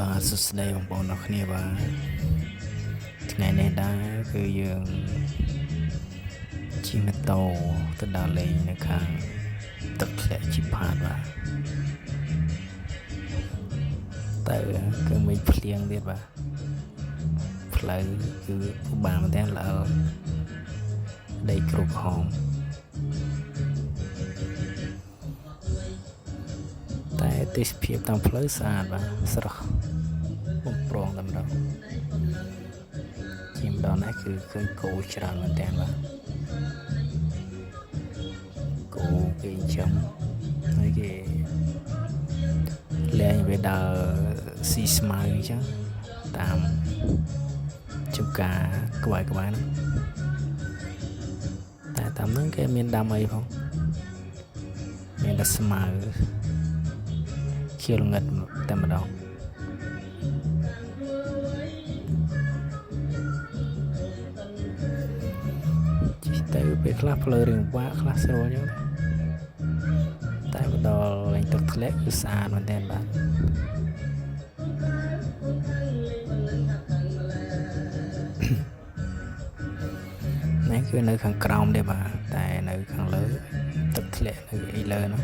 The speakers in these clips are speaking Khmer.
បាទសួស្តីបងប្អូនអរគ្នាបាទថ្ងៃនេះដែរគឺយើងជិះម៉ូតូទៅដល់លេងនៅខាងទឹកធ្លាក់ជីផាតបាទទៅគឺមិនភ្លៀងទៀតបាទផ្លូវគឺពិបាកមែនទែនល្អដីគ្រប់ហមតែទេសភាពតាមផ្លូវស្អាតបាទស្រស់បំប្រងតែម្ដងជាម្ដងនេះគឺឃើញគោច្រើនមែនទែនបាទគោគេចំហើយគេលែងវាដើរស៊ីស្មៅអញ្ចឹងតាមចំការក្បែរហ្នឹងតែតាមហ្នឹងគេមានដាំអីផងមានតែស្មៅខៀវល្ងិតតែម្ដងជិះទៅពេលខ្លះផ្លូវរៀងវាក់ខ្លះស្រួលអញ្ចឹងតែមកដល់លេងទឹកធ្លាក់គឺស្អាតមែនទែនបាទនេះគឺនៅខាងក្រោមទេបាទតែនៅខាងលើទឹកធ្លាក់នៅអីលើនោះ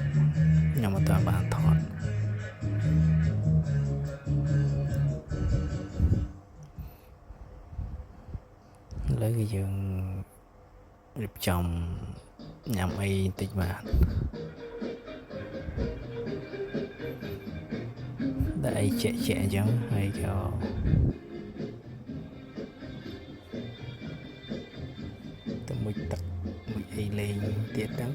ខ្ញុំអត់ទាន់បានថតឥឡូវគឺយើងរៀបចំញ៉ាំអីបន្តិចបាទតែអីជាក់អញ្ចឹងហើយក៏ទៅមុជទឹកមុជអីលេងទៀតហ្នឹង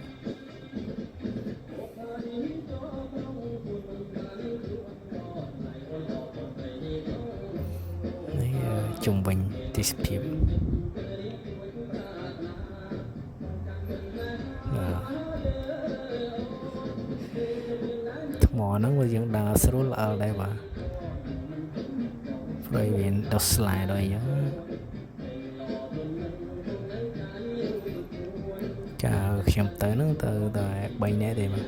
នេះជុំវិញទេសភាពថ្មហ្នឹងវាយើងដើរស្រួលល្អដែរបាទព្រោះវាដល់ស្លាយដល់អីចឹងកាលខ្ញុំទៅហ្នឹងទៅតែ3នាក់ទេបាទ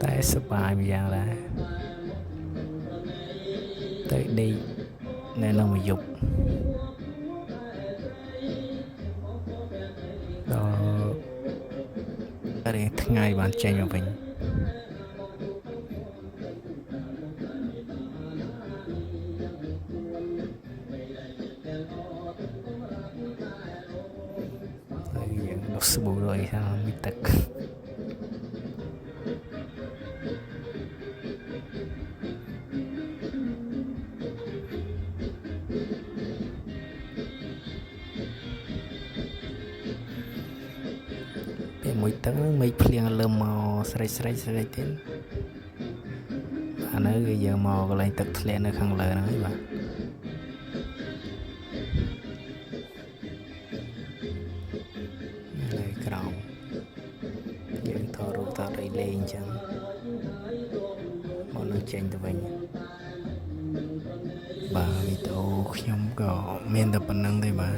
តែសប្បាយមួយយ៉ាងដែរទៅដេកនៅក្នុងមួយយប់ដល់រៀងថ្ងៃបានចេញមកវិញហើយយើងដុសស្ប៊ូរអីថាមានទឹកមួយទឹកមេឃភ្លៀងលើមកស្រេចទៀតអានៅគឺយើងមកកន្លែងទឹកធ្លាក់នៅខាងលើហ្នឹងហើយបាទនៅក្រោមយើងថតរូបថតអីលេងអញ្ចឹងមកនឹងចេញទៅវិញបាទវីដេអូខ្ញុំក៏មានតែប៉ុណ្្នឹងទេបាទ